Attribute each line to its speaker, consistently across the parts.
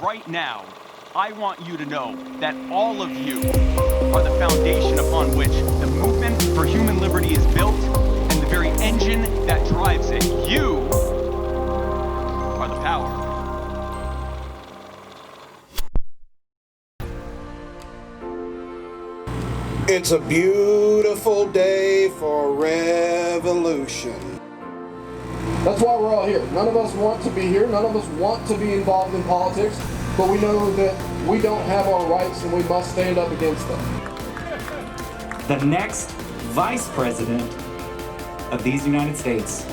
Speaker 1: right now, I want you to know that all of you are the foundation upon which the movement for human liberty is built and the very engine that drives it. You are the power.
Speaker 2: It's a beautiful day for revolution.
Speaker 3: That's why we're all here. None of us want to be here. None of us want to be involved in politics, but we know that we don't have our rights and we must stand up against them.
Speaker 4: The next Vice President of these United States,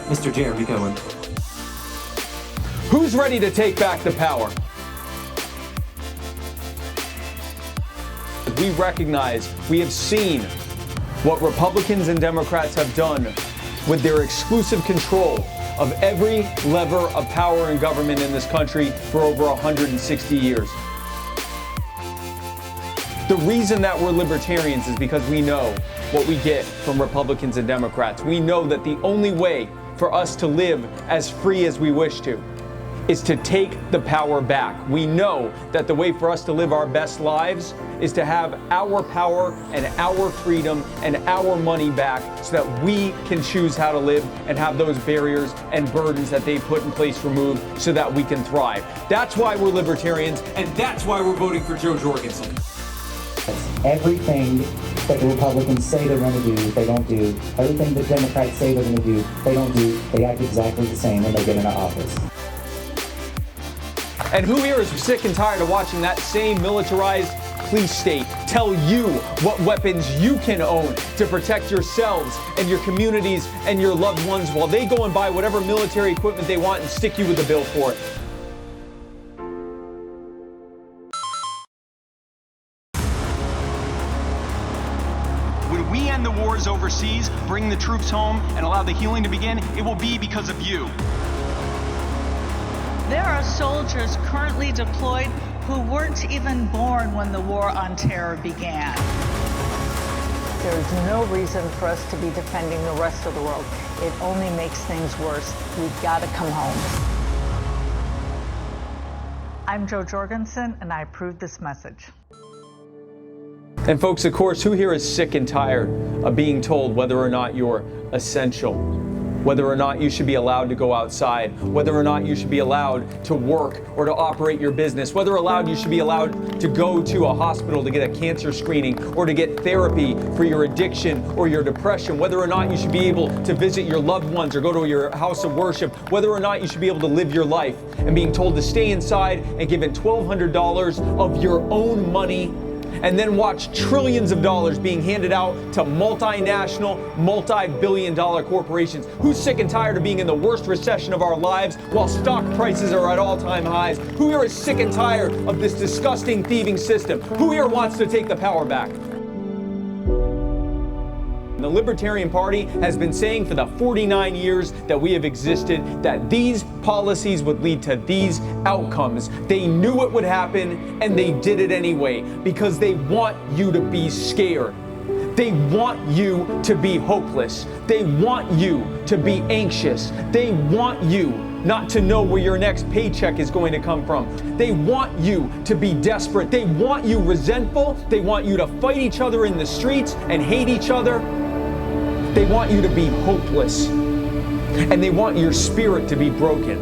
Speaker 4: Mr. Spike Cohen.
Speaker 5: Who's ready to take back the power? We recognize, we have seen what Republicans and Democrats have done with their exclusive control of every lever of power and government in this country for over 160 years. The reason that we're libertarians is because we know what we get from Republicans and Democrats. We know that the only way for us to live as free as we wish to is to take the power back. We know that the way for us to live our best lives is to have our power and our freedom and our money back so that we can choose how to live and have those barriers and burdens that they put in place removed so that we can thrive. That's why we're libertarians, and that's why we're voting for Jorgensen.
Speaker 6: Everything that the Republicans say they're going to do, they don't do. Everything the Democrats say they're going to do, they don't do. They act exactly the same when they get into office.
Speaker 5: And who here is sick and tired of watching that same militarized police state tell you what weapons you can own to protect yourselves and your communities and your loved ones while they go and buy whatever military equipment they want and stick you with a bill for it?
Speaker 1: When we end the wars overseas, bring the troops home, and allow the healing to begin, it will be because of you.
Speaker 7: There are soldiers currently deployed who weren't even born when the war on terror began.
Speaker 8: There's no reason for us to be defending the rest of the world. It only makes things worse. We've got to come home.
Speaker 7: I'm Jorgensen, and I approve this message.
Speaker 5: And folks, of course, who here is sick and tired of being told whether or not you're essential, whether or not you should be allowed to go outside, whether or not you should be allowed to work or to operate your business, whether you should be allowed to go to a hospital to get a cancer screening or to get therapy for your addiction or your depression, whether or not you should be able to visit your loved ones or go to your house of worship, whether or not you should be able to live your life, and being told to stay inside and given $1,200 of your own money and then watch trillions of dollars being handed out to multinational, multi-billion-dollar corporations. Who's sick and tired of being in the worst recession of our lives while stock prices are at all-time highs? Who here is sick and tired of this disgusting thieving system? Who here wants to take the power back? The Libertarian Party has been saying for the 49 years that we have existed that these policies would lead to these outcomes. They knew it would happen, and they did it anyway because they want you to be scared. They want you to be hopeless. They want you to be anxious. They want you not to know where your next paycheck is going to come from. They want you to be desperate. They want you resentful. They want you to fight each other in the streets and hate each other. They want you to be hopeless, and they want your spirit to be broken.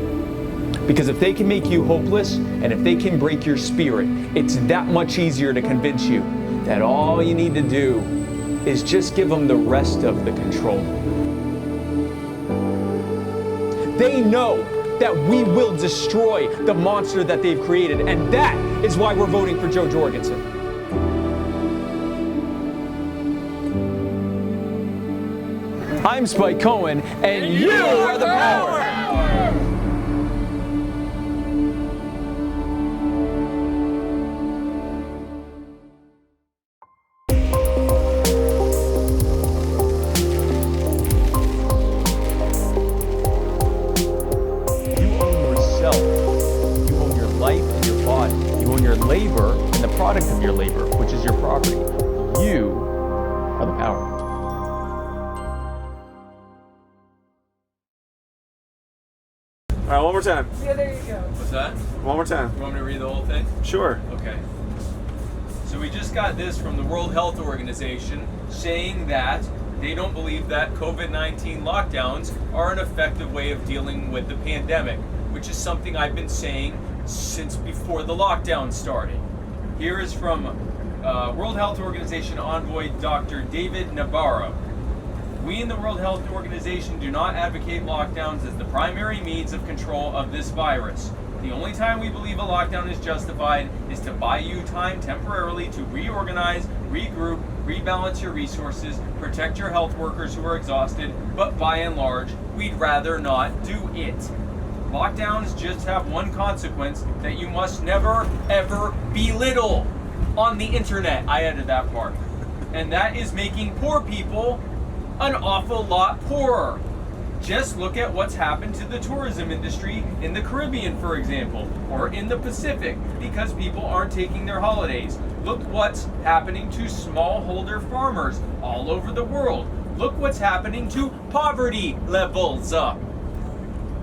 Speaker 5: Because if they can make you hopeless, and if they can break your spirit, it's that much easier to convince you that all you need to do is just give them the rest of the control. They know that we will destroy the monster that they've created, and that is why we're voting for Jorgensen. I'm Spike Cohen, and you are the power! You own yourself. You own your life and your body. You own your labor and the product of your labor, which is your property. You are the power.
Speaker 9: All right, one more time.
Speaker 10: Yeah, there you go.
Speaker 5: What's that?
Speaker 9: One more time.
Speaker 5: You want me to read the whole thing?
Speaker 9: Sure.
Speaker 5: Okay. So we just got this from the World Health Organization saying that they don't believe that COVID-19 lockdowns are an effective way of dealing with the pandemic, which is something I've been saying since before the lockdown started. Here is from World Health Organization envoy Dr. David Nabarro. We in the World Health Organization do not advocate lockdowns as the primary means of control of this virus. The only time we believe a lockdown is justified is to buy you time temporarily to reorganize, regroup, rebalance your resources, protect your health workers who are exhausted, but by and large, we'd rather not do it. Lockdowns just have one consequence that you must never, ever belittle on the internet. I added that part. And that is making poor people an awful lot poorer. Just look at what's happened to the tourism industry in the Caribbean, for example, or in the Pacific, because people aren't taking their holidays. Look what's happening to smallholder farmers all over the world. Look what's happening to poverty levels.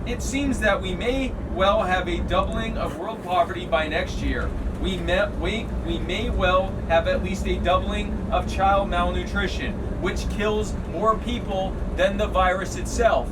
Speaker 5: It seems that we may well have a doubling of world poverty by next year. We may well have at least a doubling of child malnutrition, which kills more people than the virus itself.